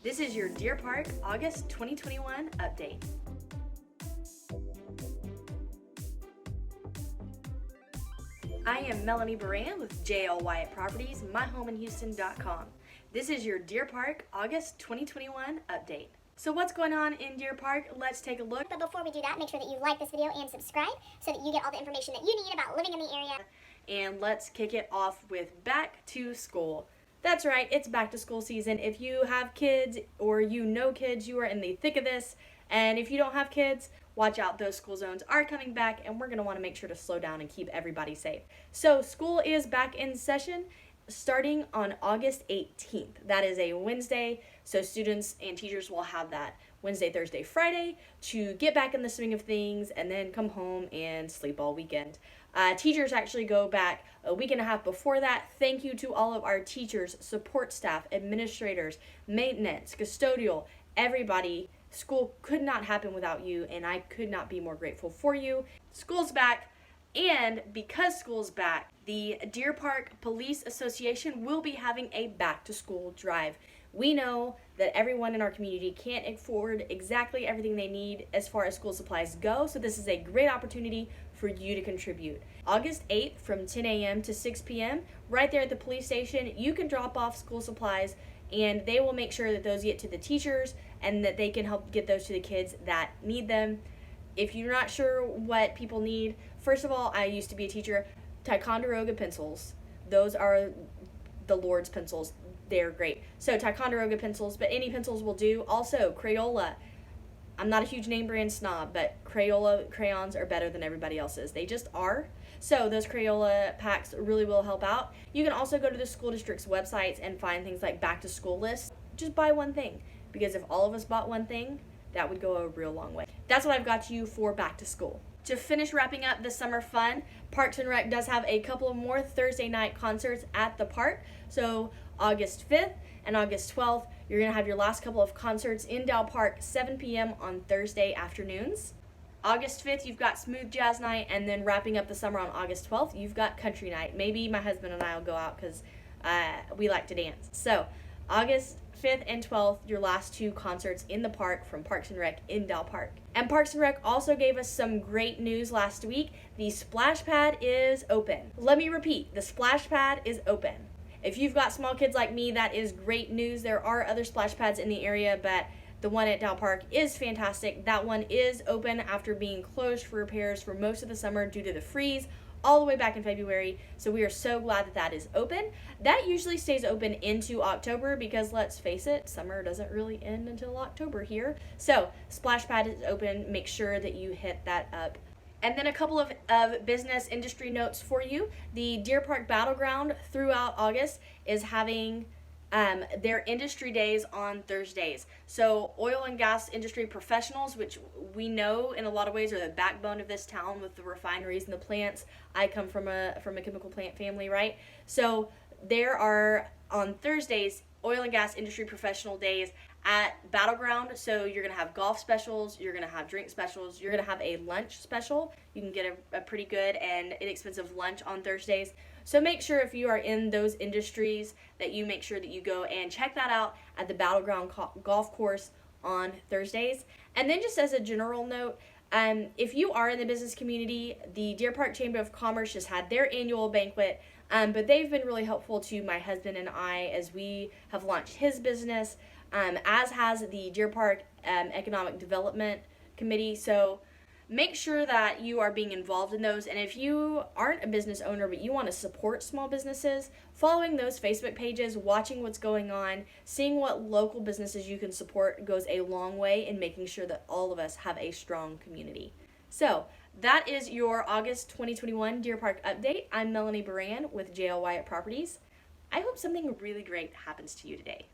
This is your Deer Park August 2021 update. I am Melanie Baran with JL Wyatt Properties, myhomeinhouston.com. This is your Deer Park August 2021 update. So what's going on in Deer Park? Let's take a look. But before we do that, make sure that you like this video and subscribe so that you get all the information that you need about living in the area. And let's kick it off with back to school. That's right, it's back to school season. If you have kids or you know kids, you are in the thick of this. And if you don't have kids, watch out, those school zones are coming back and we're gonna wanna make sure to slow down and keep everybody safe. So school is back in session starting on August 18th. That is a Wednesday, so students and teachers will have that Wednesday, Thursday, Friday to get back in the swing of things and then come home and sleep all weekend. Teachers actually go back a week and a half before that. Thank you to all of our teachers, support staff, administrators, maintenance, custodial, everybody. School could not happen without you, and I could not be more grateful for you. School's back, and because school's back, the Deer Park Police Association will be having a back-to-school drive. We know that everyone in our community can't afford exactly everything they need as far as school supplies go, so this is a great opportunity for you to contribute. August 8th from 10 a.m. to 6 p.m. right there at the police station, you can drop off school supplies and they will make sure that those get to the teachers and that they can help get those to the kids that need them. If you're not sure what people need, first of all, I used to be a teacher. Ticonderoga pencils, those are the Lord's pencils. They're great. So Ticonderoga pencils, but any pencils will do. Also, Crayola. I'm not a huge name brand snob, but Crayola crayons are better than everybody else's. They just are. So those Crayola packs really will help out. You can also go to the school district's websites and find things like back to school lists. Just buy one thing, because if all of us bought one thing, that would go a real long way. That's what I've got you for back to school. To finish wrapping up the summer fun, Parks and Rec does have a couple of more Thursday night concerts at the park. So August 5th and August 12th, you're going to have your last couple of concerts in Dow Park, 7 p.m. on Thursday afternoons. August 5th, you've got Smooth Jazz Night, and then wrapping up the summer on August 12th, you've got Country Night. Maybe my husband and I will go out because we like to dance. So August 5th and 12th, your last two concerts in the park from Parks and Rec in Dow Park. And Parks and Rec also gave us some great news last week. The splash pad is open. Let me repeat, the splash pad is open. If you've got small kids like me, that is great news. There are other splash pads in the area, but the one at Dow Park is fantastic. That one is open after being closed for repairs for most of the summer due to the freeze all the way back in February. So we are so glad that that is open. That usually stays open into October because let's face it, summer doesn't really end until October here. So splash pad is open. Make sure that you hit that up. And then a couple of business industry notes for you. The Deer Park Battleground throughout August is having their industry days on Thursdays. So oil and gas industry professionals, which we know in a lot of ways are the backbone of this town with the refineries and the plants. I come from a chemical plant family, right? So there are on Thursdays oil and gas industry professional days at Battleground. So you're gonna have golf specials, you're gonna have drink specials, you're gonna have a lunch special. You can get a pretty good and inexpensive lunch on Thursdays. So make sure if you are in those industries that you make sure that you go and check that out at the Battleground Golf Course on Thursdays. And then just as a general note, if you are in the business community, the Deer Park Chamber of Commerce just had their annual banquet, but they've been really helpful to my husband and I as we have launched his business, as has the Deer Park Economic Development Committee. So make sure that you are being involved in those. And if you aren't a business owner but you want to support small businesses, following those Facebook pages, watching what's going on, seeing what local businesses you can support goes a long way in making sure that all of us have a strong community. So that is your August 2021 Deer Park update. I'm Melanie Baran with JL Wyatt Properties. I hope something really great happens to you today.